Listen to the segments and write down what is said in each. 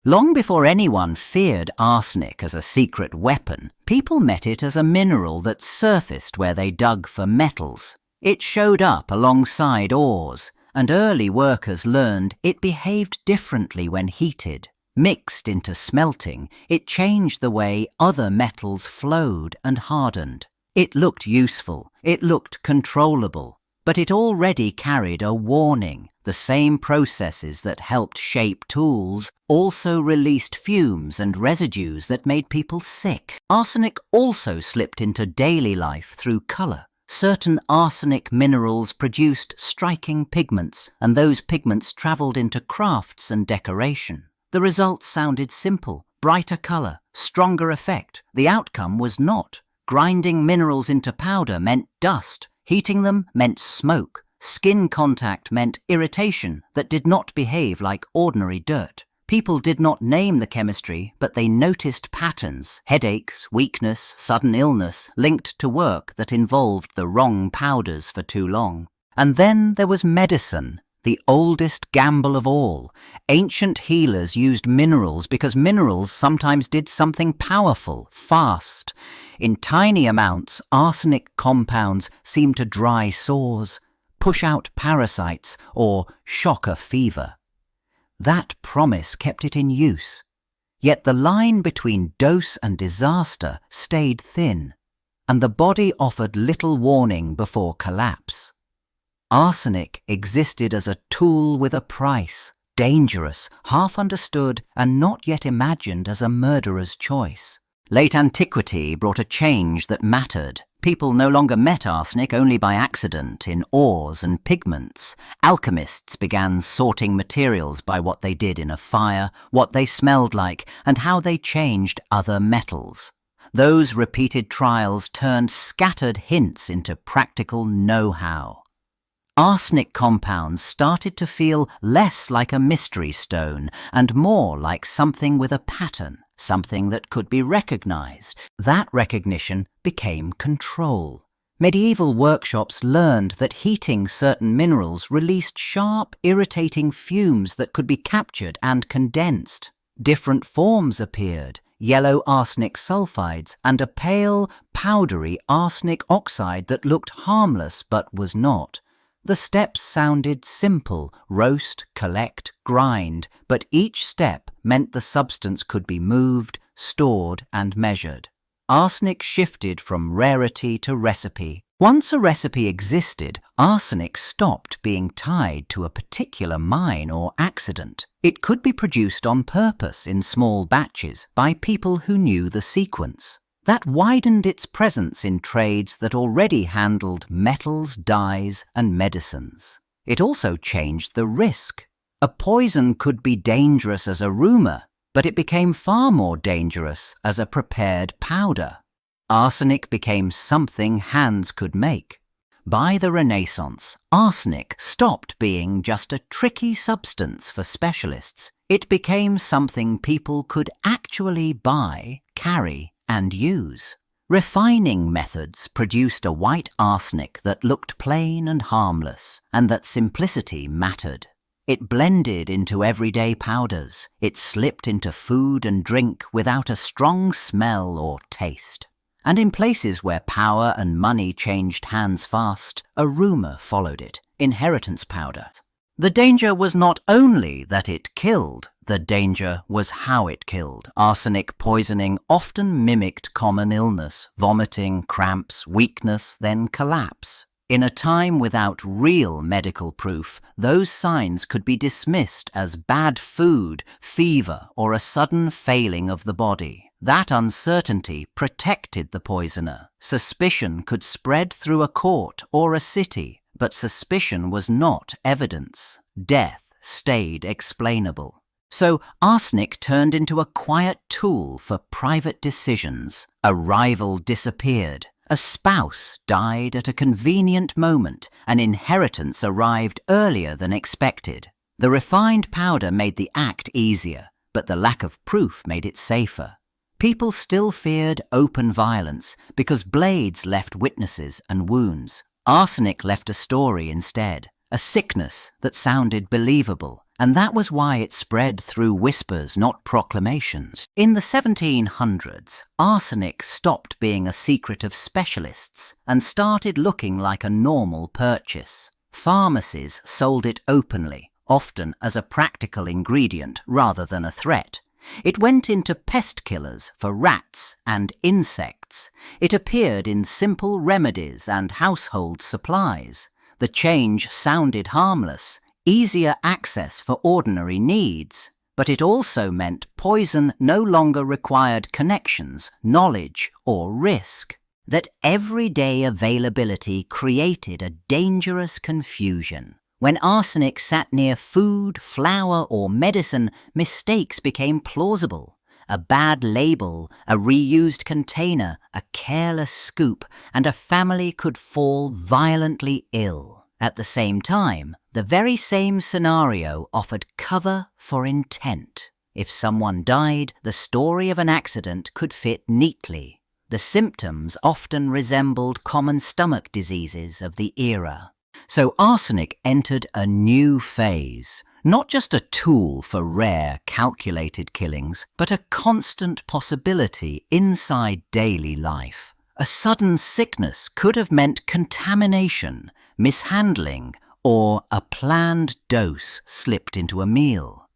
Long before anyone feared arsenic as a secret weapon, people met it as a mineral that surfaced where they dug for metals. It showed up alongside ores, and early workers learned it behaved differently when heated. Mixed into smelting, it changed the way other metals flowed and hardened. It looked useful, it looked controllable, but it already carried a warning. The same processes that helped shape tools also released fumes and residues that made people sick. Arsenic also slipped into daily life through colour. Certain arsenic minerals produced striking pigments, and those pigments travelled into crafts and decoration. The results sounded simple: brighter colour, stronger effect. The outcome was not. Grinding minerals into powder meant dust. Heating them meant smoke. Skin contact meant irritation that did not behave like ordinary dirt. People did not name the chemistry, but they noticed patterns: headaches, weakness, sudden illness, linked to work that involved the wrong powders for too long. And then there was medicine, the oldest gamble of all. Ancient healers used minerals because minerals sometimes did something powerful, fast. In tiny amounts, arsenic compounds seemed to dry sores, push out parasites, or shock a fever. That promise kept it in use. Yet the line between dose and disaster stayed thin, and the body offered little warning before collapse. Arsenic existed as a tool with a price, dangerous, half understood, and not yet imagined as a murderer's choice. Late antiquity brought a change that mattered. People no longer met arsenic only by accident in ores and pigments. Alchemists began sorting materials by what they did in a fire, what they smelled like, and how they changed other metals. Those repeated trials turned scattered hints into practical know-how. Arsenic compounds started to feel less like a mystery stone and more like something with a pattern, something that could be recognized. That recognition became control. Medieval workshops learned that heating certain minerals released sharp, irritating fumes that could be captured and condensed. Different forms appeared: yellow arsenic sulfides and a pale, powdery arsenic oxide that looked harmless but was not. The steps sounded simple: roast, collect, grind, but each step meant the substance could be moved, stored, and measured. Arsenic shifted from rarity to recipe. Once a recipe existed, arsenic stopped being tied to a particular mine or accident. It could be produced on purpose in small batches by people who knew the sequence. That widened its presence in trades that already handled metals, dyes, and medicines. It also changed the risk. A poison could be dangerous as a rumour, but it became far more dangerous as a prepared powder. Arsenic became something hands could make. By the Renaissance, arsenic stopped being just a tricky substance for specialists. It became something people could actually buy, carry, and use. Refining methods produced a white arsenic that looked plain and harmless, and that simplicity mattered. It blended into everyday powders. It slipped into food and drink without a strong smell or taste. And in places where power and money changed hands fast, a rumour followed it: inheritance powder. The danger was not only that it killed, the danger was how it killed. Arsenic poisoning often mimicked common illness: vomiting, cramps, weakness, then collapse. In a time without real medical proof, those signs could be dismissed as bad food, fever, or a sudden failing of the body. That uncertainty protected the poisoner. Suspicion could spread through a court or a city, but suspicion was not evidence. Death stayed explainable. So arsenic turned into a quiet tool for private decisions. A rival disappeared. A spouse died at a convenient moment. An inheritance arrived earlier than expected. The refined powder made the act easier, but the lack of proof made it safer. People still feared open violence because blades left witnesses and wounds. Arsenic left a story instead, a sickness that sounded believable, and that was why it spread through whispers, not proclamations. In the 1700s, arsenic stopped being a secret of specialists and started looking like a normal purchase. Pharmacies sold it openly, often as a practical ingredient rather than a threat. It went into pest killers for rats and insects. It appeared in simple remedies and household supplies. The change sounded harmless, easier access for ordinary needs, but it also meant poison no longer required connections, knowledge, or risk. That everyday availability created a dangerous confusion. When arsenic sat near food, flour, or medicine, mistakes became plausible. A bad label, a reused container, a careless scoop, and a family could fall violently ill. At the same time, the very same scenario offered cover for intent. If someone died, the story of an accident could fit neatly. The symptoms often resembled common stomach diseases of the era. So arsenic entered a new phase, not just a tool for rare, calculated killings, but a constant possibility inside daily life. A sudden sickness could have meant contamination, mishandling, or a planned dose slipped into a meal.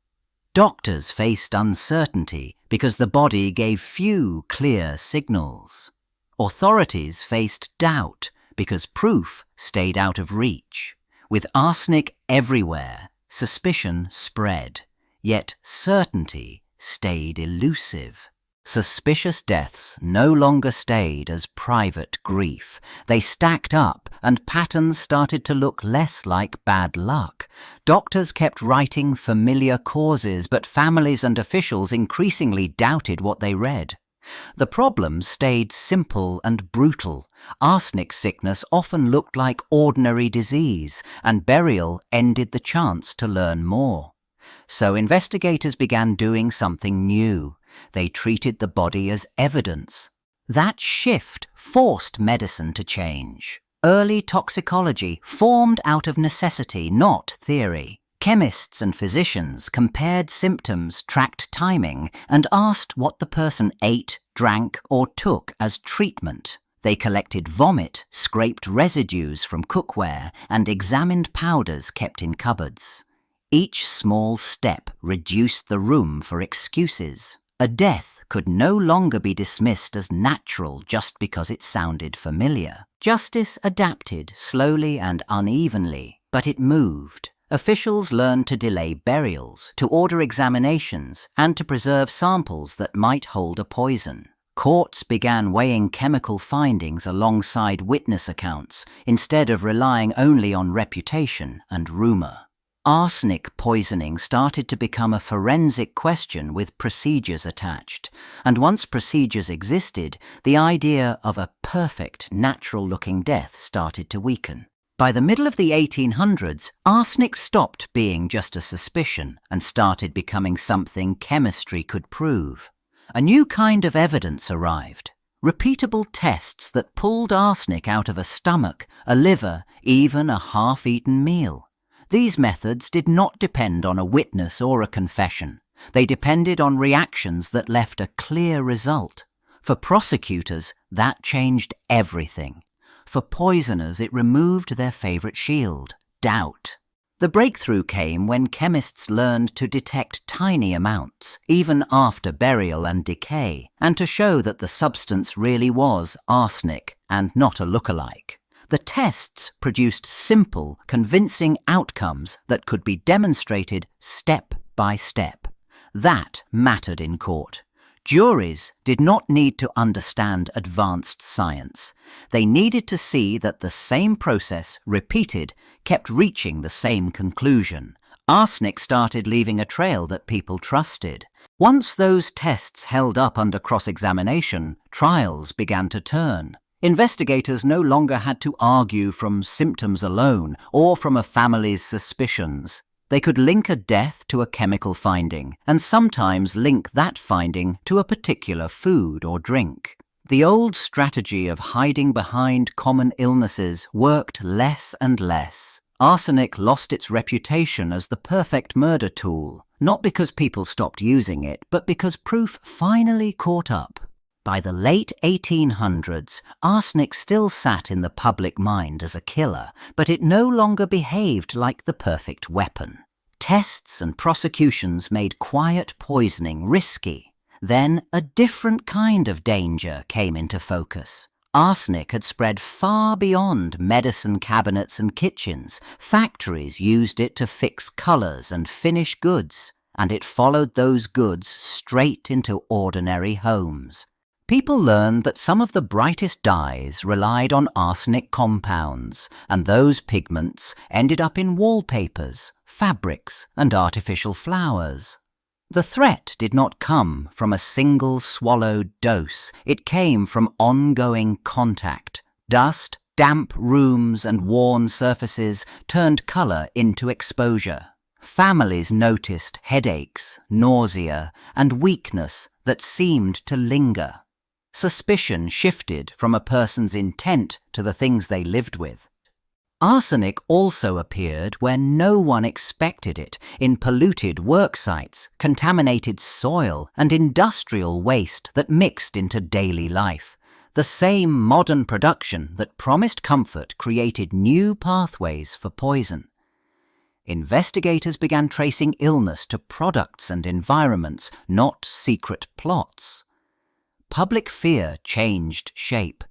Doctors faced uncertainty because the body gave few clear signals. Authorities faced doubt because proof stayed out of reach. With arsenic everywhere, suspicion spread, yet certainty stayed elusive. Suspicious deaths no longer stayed as private grief. They stacked up, and patterns started to look less like bad luck. Doctors kept writing familiar causes, but families and officials increasingly doubted what they read. The problem stayed simple and brutal. Arsenic sickness often looked like ordinary disease, and burial ended the chance to learn more. So investigators began doing something new. They treated the body as evidence. That shift forced medicine to change. Early toxicology formed out of necessity, not theory. Chemists and physicians compared symptoms, tracked timing, and asked what the person ate, drank, or took as treatment. They collected vomit, scraped residues from cookware, and examined powders kept in cupboards. Each small step reduced the room for excuses. A death could no longer be dismissed as natural just because it sounded familiar. Justice adapted slowly and unevenly, but it moved. Officials learned to delay burials, to order examinations, and to preserve samples that might hold a poison. Courts began weighing chemical findings alongside witness accounts, instead of relying only on reputation and rumor. Arsenic poisoning started to become a forensic question with procedures attached, and once procedures existed, the idea of a perfect, natural-looking death started to weaken. By the middle of the 1800s, arsenic stopped being just a suspicion and started becoming something chemistry could prove. A new kind of evidence arrived. Repeatable tests that pulled arsenic out of a stomach, a liver, even a half-eaten meal. These methods did not depend on a witness or a confession. They depended on reactions that left a clear result. For prosecutors, that changed everything. For poisoners, it removed their favorite shield, doubt. The breakthrough came when chemists learned to detect tiny amounts, even after burial and decay, and to show that the substance really was arsenic and not a lookalike. The tests produced simple, convincing outcomes that could be demonstrated step by step. That mattered in court. Juries did not need to understand advanced science. They needed to see that the same process, repeated, kept reaching the same conclusion. Arsenic started leaving a trail that people trusted. Once those tests held up under cross-examination, trials began to turn. Investigators no longer had to argue from symptoms alone or from a family's suspicions. They could link a death to a chemical finding, and sometimes link that finding to a particular food or drink. The old strategy of hiding behind common illnesses worked less and less. Arsenic lost its reputation as the perfect murder tool, not because people stopped using it, but because proof finally caught up. By the late 1800s, arsenic still sat in the public mind as a killer, but it no longer behaved like the perfect weapon. Tests and prosecutions made quiet poisoning risky. Then a different kind of danger came into focus. Arsenic had spread far beyond medicine cabinets and kitchens. Factories used it to fix colours and finish goods, and it followed those goods straight into ordinary homes. People learned that some of the brightest dyes relied on arsenic compounds, and those pigments ended up in wallpapers, fabrics, and artificial flowers. The threat did not come from a single swallowed dose. It came from ongoing contact. Dust, damp rooms, and worn surfaces turned colour into exposure. Families noticed headaches, nausea, and weakness that seemed to linger. Suspicion shifted from a person's intent to the things they lived with. Arsenic also appeared where no one expected it, in polluted work sites, contaminated soil, and industrial waste that mixed into daily life. The same modern production that promised comfort created new pathways for poison. Investigators began tracing illness to products and environments, not secret plots. Public fear changed shape.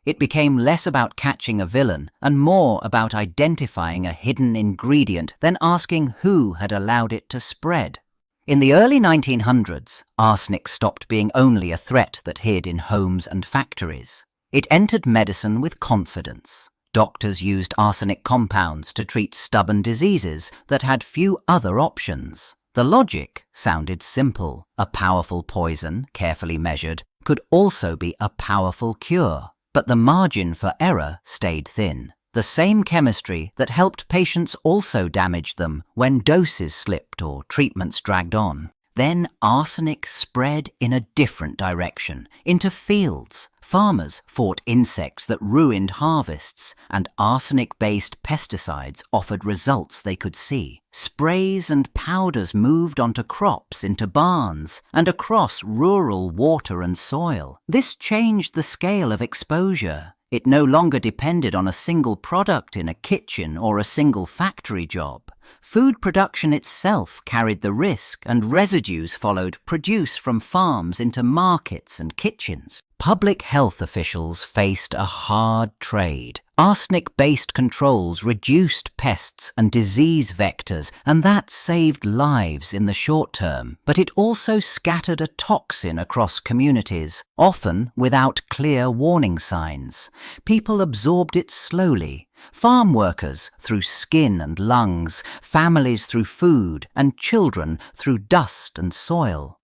It became less about catching a villain and more about identifying a hidden ingredient than asking who had allowed it to spread. In the early 1900s, arsenic stopped being only a threat that hid in homes and factories. It entered medicine with confidence. Doctors used arsenic compounds to treat stubborn diseases that had few other options. The logic sounded simple. A powerful poison, carefully measured, could also be a powerful cure. But the margin for error stayed thin. The same chemistry that helped patients also damaged them when doses slipped or treatments dragged on. Then arsenic spread in a different direction, into fields. Farmers fought insects that ruined harvests, and arsenic-based pesticides offered results they could see. Sprays and powders moved onto crops, into barns, and across rural water and soil. This changed the scale of exposure. It no longer depended on a single product in a kitchen or a single factory job. Food production itself carried the risk, and residues followed produce from farms into markets and kitchens. Public health officials faced a hard trade. Arsenic-based controls reduced pests and disease vectors, and that saved lives in the short term. But it also scattered a toxin across communities, often without clear warning signs. People absorbed it slowly. Farm workers through skin and lungs, families through food, and children through dust and soil.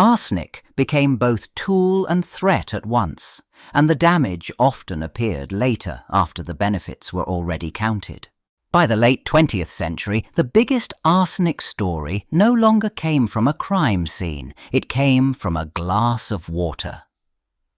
Arsenic became both tool and threat at once, and the damage often appeared later after the benefits were already counted. By the late 20th century, the biggest arsenic story no longer came from a crime scene. It came from a glass of water.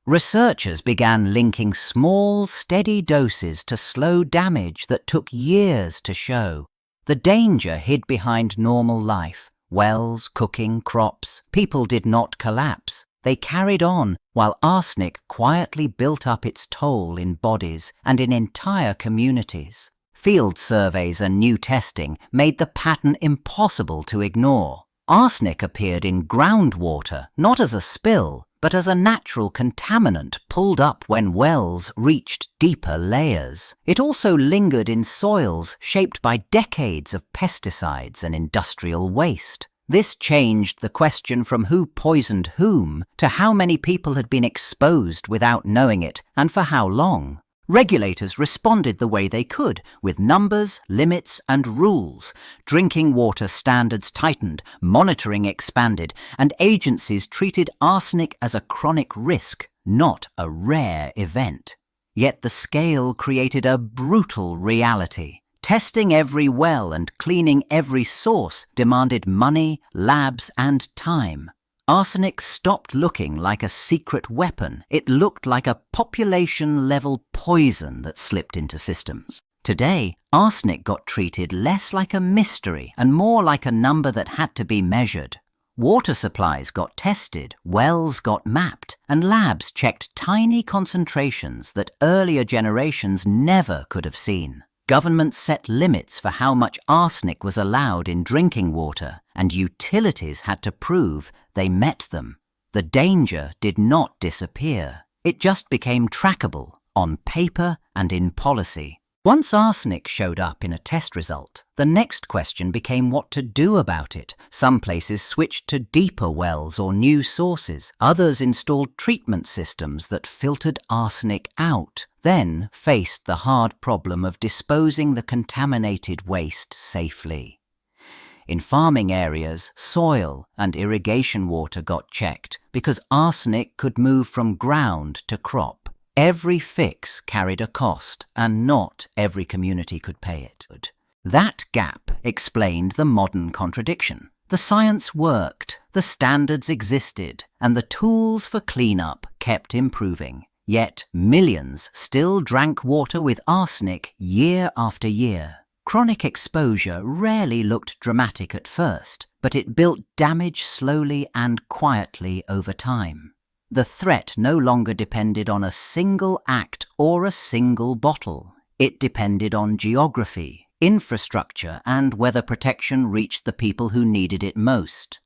Researchers began linking small, steady doses to slow damage that took years to show. The danger hid behind normal life. Wells, cooking, crops. People did not collapse. They carried on, while arsenic quietly built up its toll in bodies and in entire communities. Field surveys and new testing made the pattern impossible to ignore. Arsenic appeared in groundwater, not as a spill, but as a natural contaminant pulled up when wells reached deeper layers. It also lingered in soils shaped by decades of pesticides and industrial waste. This changed the question from who poisoned whom to how many people had been exposed without knowing it and for how long. Regulators responded the way they could, with numbers, limits, and rules. Drinking water standards tightened, monitoring expanded, and agencies treated arsenic as a chronic risk, not a rare event. Yet the scale created a brutal reality. Testing every well and cleaning every source demanded money, labs, and time. Arsenic stopped looking like a secret weapon. It looked like a population-level poison that slipped into systems. Today, arsenic got treated less like a mystery and more like a number that had to be measured. Water supplies got tested, wells got mapped, and labs checked tiny concentrations that earlier generations never could have seen. Governments set limits for how much arsenic was allowed in drinking water, and utilities had to prove they met them. The danger did not disappear. It just became trackable on paper and in policy. Once arsenic showed up in a test result, the next question became what to do about it. Some places switched to deeper wells or new sources. Others installed treatment systems that filtered arsenic out, then faced the hard problem of disposing the contaminated waste safely. In farming areas, soil and irrigation water got checked because arsenic could move from ground to crop. Every fix carried a cost, and not every community could pay it. That gap explained the modern contradiction. The science worked, the standards existed, and the tools for cleanup kept improving. Yet millions still drank water with arsenic year after year. Chronic exposure rarely looked dramatic at first, but it built damage slowly and quietly over time. The threat no longer depended on a single act or a single bottle. It depended on geography, infrastructure, and whether protection reached the people who needed it most.